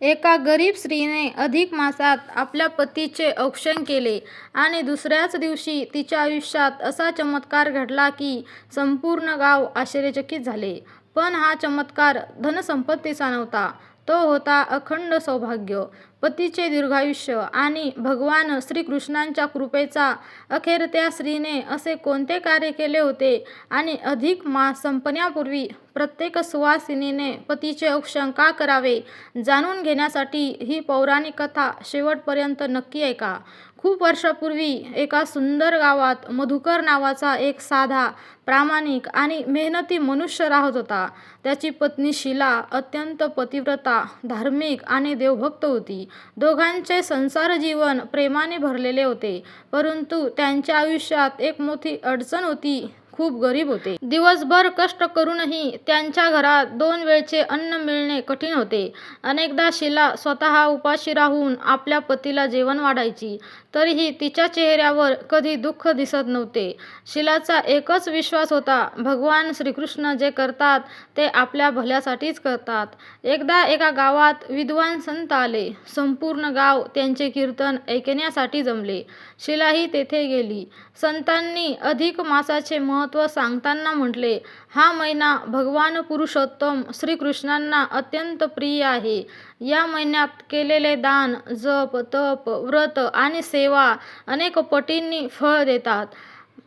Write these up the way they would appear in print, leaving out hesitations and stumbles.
एका गरीब स्त्रीने अधिक मासात आपल्या पतीचे औक्षण केले आणि दुसऱ्याच दिवशी तिच्या आयुष्यात असा चमत्कार घडला की संपूर्ण गाव आश्चर्यचकित झाले. पण हा चमत्कार धनसंपत्तीचा नव्हता, तो होता अखंड सौभाग्य, पतीचे दीर्घायुष्य आणि भगवान श्रीकृष्णांच्या कृपेचा. अखेर त्या स्त्रीने असे कोणते कार्य केले होते आणि अधिक मास संपण्यापूर्वी प्रत्येक सुवासिनीने पतीचे औक्षण का करावे, जाणून घेण्यासाठी ही पौराणिक कथा शेवटपर्यंत नक्की ऐका. खूप वर्षापूर्वी एका सुंदर गावात मधुकर नावाचा एक साधा, प्रामाणिक आणि मेहनती मनुष्य राहत होता. त्याची पत्नी शीला अत्यंत पतिव्रता, धार्मिक आणि देवभक्त होती. दोघांचे संसार जीवन प्रेमाने भरलेले होते, परंतु त्यांच्या आयुष्यात एक मोठी अडचण होती. खूप गरीब होते. दिवसभर कष्ट करूनही त्यांच्या घरात 2 वेळचे अन्न मिळणे कठीण होते. अनेकदा शीला स्वतः उपाशी राहून आपल्या पतीला जेवण वाढायची, तरीही तिच्या चेहऱ्यावर कधी दुःख दिसत नव्हते. शीलाचा एकच विश्वास होता, भगवान श्रीकृष्ण जे करतात ते आपल्या भल्यासाठीच करतात. एकदा एका गावात विद्वान संत आले. संपूर्ण गाव त्यांचे कीर्तन ऐकण्यासाठी जमले. शीलाही तेथे गेली. संतांनी अधिक मासाचे महत्त्व सांगताना म्हटले, हा महिना भगवान पुरुषोत्तम श्रीकृष्णांना अत्यंत प्रिय आहे. या महिन्यात केलेले दान, जप, तप, व्रत आणि सेवा अनेक पटींनी फळ देतात.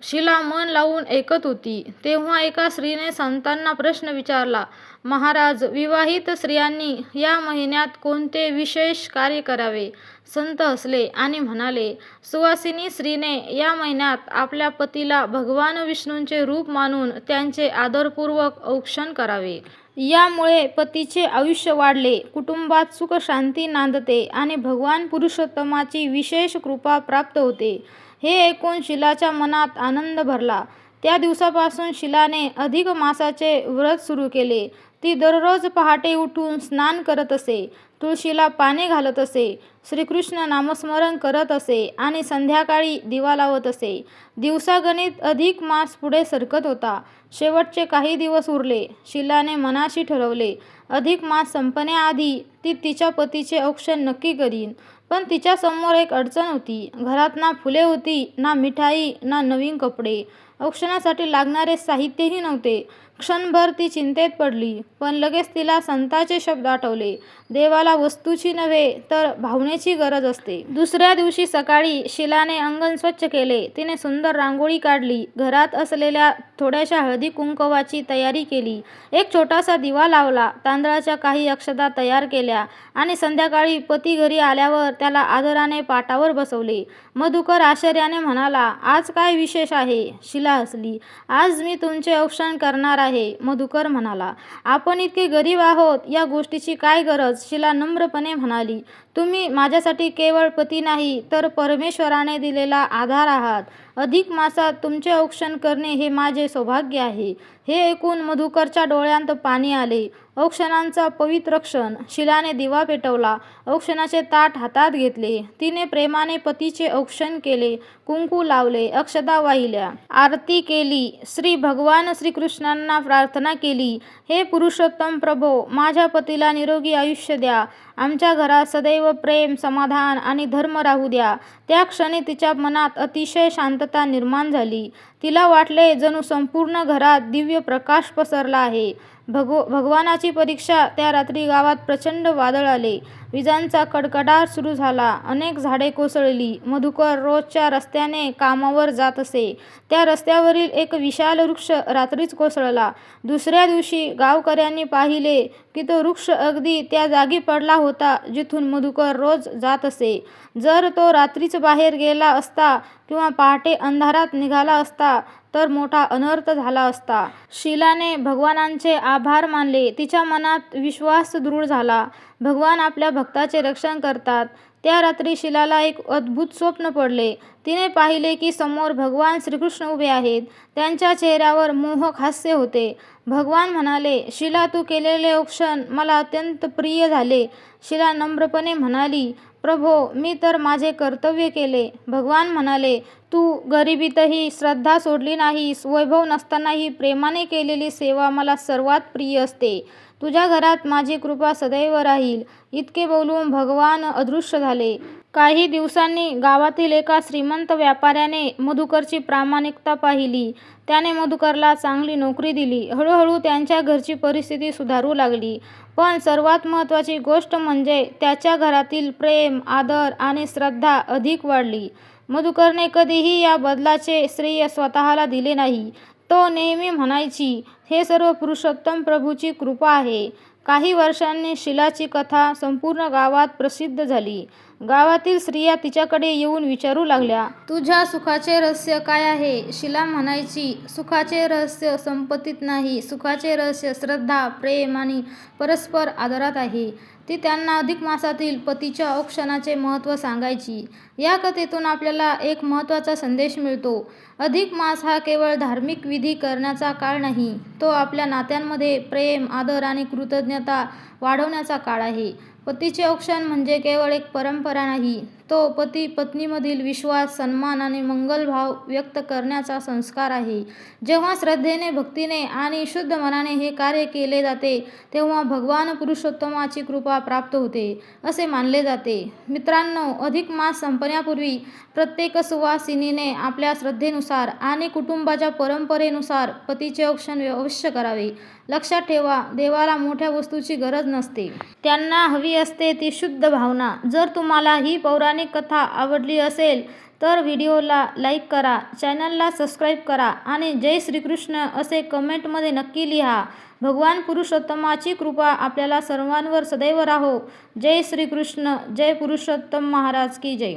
शीला मन लावून ऐकत होती. तेव्हा एका स्त्रीने संतांना प्रश्न विचारला, महाराज, विवाहित स्त्रियांनी या महिन्यात कोणते विशेष कार्य करावे? संत हसले आणि म्हणाले, सुवासिनी स्त्रीने या महिन्यात आपल्या पतीला भगवान विष्णूंचे रूप मानून त्यांचे आदरपूर्वक औक्षण करावे. यामुळे पतीचे आयुष्य वाढले, कुटुंबात सुख शांती नांदते आणि भगवान पुरुषोत्तमाची विशेष कृपा प्राप्त होते. हे ऐकून शीलाच्या मनात आनंद भरला. त्या दिवसापासून शीलाने अधिक मासाचे व्रत सुरू केले. ती दररोज पहाटे उठून स्नान करत असे, तुळशीला पाणी घालत असे, श्रीकृष्ण नामस्मरण करत असे आणि संध्याकाळी दिवा लावत असे. दिवसागणिक अधिक मास पुढे सरकत होता. शेवटचे काही दिवस उरले. शीलाने मनाशी ठरवले, अधिक मास संपण्याआधी ती तिच्या पतीचे औक्षण नक्की करीन. पण तिच्यासमोर एक अडचण होती. घरात ना फुले होती, ना मिठाई, ना नवीन कपडे. औक्षणासाठी लागणारे साहित्यही नव्हते. क्षणभर ती चिंतेत पडली, पण लगेच तिला संतांचे शब्द आठवले, देवाला वस्तूची नव्हे तर भावनेची गरज असते. दुसऱ्या दिवशी सकाळी शीलाने अंगण स्वच्छ केले. तिने सुंदर रांगोळी काढली, घरात असलेल्या थोड्याशा हळदी कुंकवाची तयारी केली, एक छोटासा दिवा लावला, तांदळाच्या काही अक्षता तयार केल्या आणि संध्याकाळी पती घरी आल्यावर त्याला आदराने पाटावर बसवले. मधुकर आश्चर्याने म्हणाला, आज काय विशेष आहे? शीला हसली, आज मी तुमचे औक्षण करणार आहे. मधुकर म्हणाला, आपण इतके गरीब आहोत, या गोष्टीची काय गरज? शीला नम्रपणे म्हणाली, तुम्ही माझ्यासाठी केवळ पती नाही तर परमेश्वराने दिलेला आधार आहात. अधिक मासात तुमचे औक्षण करणे हे माझे सौभाग्य आहे. हे ऐकून मधुकरच्या डोळ्यांत पाणी आले. औक्षणांचा पवित्र क्षण. शीलाने दिवा पेटवला, औक्षणाचे ताट हातात घेतले. तिने प्रेमाने पतीचे औक्षण केले, कुंकू लावले, अक्षता वाहिल्या, आरती केली, श्री भगवान श्रीकृष्णांना प्रार्थना केली, हे पुरुषोत्तम प्रभो, माझ्या पतीला निरोगी आयुष्य द्या, आमच्या घरात सदैव प्रेम, समाधान आणि धर्म राहू द्या. त्या क्षणी तिच्या मनात अतिशय शांतता निर्माण झाली. तिला वाटले जणू संपूर्ण घरात दिव्य प्रकाश पसरला आहे. भगवानाची परीक्षा. त्या रात्री गावात प्रचंड वादळ आले. विजांचा कडकडाट सुरू झाला. अनेक झाडे कोसळली. मधुकर रोजच्या रस्त्याने कामावर जात असे. त्या रस्त्यावरील एक विशाल वृक्ष रात्रीच कोसळला. दुसऱ्या दिवशी गावकऱ्यांनी पाहिले की तो वृक्ष अगदी त्या जागी पडला होता जिथून मधुकर रोज जात असे. जर तो रात्रीच बाहेर गेला असता किंवा पहाटे अंधारात निघाला असता तर मोठा अनर्थ झाला असता. शीलाने भगवानांचे आभार मानले. तिच्या मनात विश्वास दृढ झाला, भगवान आपल्या भक्ताचे रक्षण करतात. त्या रात्री शीलाला एक अद्भुत स्वप्न पडले. तिने पाहिले की समोर भगवान श्रीकृष्ण उभे आहेत. त्यांच्या चेहऱ्यावर मोहक हास्य होते. भगवान म्हणाले, शीला, तू केलेले औक्षण मला अत्यंत प्रिय झाले. शीला नम्रपणे म्हणाली, प्रभो, मी तर माझे कर्तव्य केले. भगवान म्हणाले, तू गरिबीतही श्रद्धा सोडली नाहीस. वैभव नसतानाही प्रेमाने केलेली सेवा मला सर्वात प्रिय असते. तुझ्या घरात माझी कृपा सदैव राहील. इतके बोलून भगवान अदृश्य झाले. काही दिवसांनी गावातील एका श्रीमंत व्यापाऱ्याने मधुकरची प्रामाणिकता पाहिली. त्याने मधुकरला चांगली नोकरी दिली. हळूहळू त्यांच्या घरची परिस्थिती सुधारू लागली. पण सर्वात महत्त्वाची गोष्ट म्हणजे त्याच्या घरातील प्रेम, आदर आणि श्रद्धा अधिक वाढली. मधुकरने कधीही या बदलाचे श्रेय स्वतःला दिले नाही. तो नेहमी म्हणायची, हे सर्व पुरुषोत्तम प्रभूची कृपा आहे. काही वर्षांनी शीलाची कथा संपूर्ण गावात प्रसिद्ध झाली. गावातील स्त्रिया तिच्याकडे येऊन विचारू लागल्या, तुझ्या सुखाचे रहस्य काय आहे? शीला म्हणायची, सुखाचे रहस्य संपत्तीत नाही, सुखाचे रहस्य श्रद्धा, प्रेम आणि परस्पर आदरात आहे. ती त्यांना अधिक मासातील पतीच्या औक्षणाचे महत्त्व सांगायची. या कथेतून आपल्याला एक महत्त्वाचा संदेश मिळतो. अधिक मास हा केवळ धार्मिक विधी करण्याचा काळ नाही, तो आपल्या नात्यांमध्ये प्रेम, आदर आणि कृतज्ञता वाढवण्याचा काळ आहे. पतीचे औक्षण म्हणजे केवळ एक परंपरा नाही, तो पती पत्नीमधील विश्वास, सन्मान आणि मंगलभाव व्यक्त करण्याचा संस्कार आहे. जेव्हा श्रद्धेने, भक्तीने आणि शुद्ध मनाने हे कार्य केले जाते, तेव्हा भगवान पुरुषोत्तमाची कृपा प्राप्त होते, असे मानले जाते. मित्रांनो, अधिक मास संपण्यापूर्वी प्रत्येक सुवासिनीने आपल्या श्रद्धेनुसार आणि कुटुंबाच्या परंपरेनुसार पतीचे औक्षण अवश्य करावे. लक्षात ठेवा, देवाला मोठ्या वस्तूची गरज नसते. त्यांना हवी असते ती शुद्ध भावना. जर तुम्हाला ही पौराणिक कथा आवडली असेल तर व्हिडिओला लाईक करा, चॅनलला सबस्क्राईब करा आणि जय श्रीकृष्ण असे कमेंटमध्ये नक्की लिहा. भगवान पुरुषोत्तमाची कृपा आपल्याला सर्वांवर सदैव राहो. जय श्रीकृष्ण. जय पुरुषोत्तम महाराज की जय.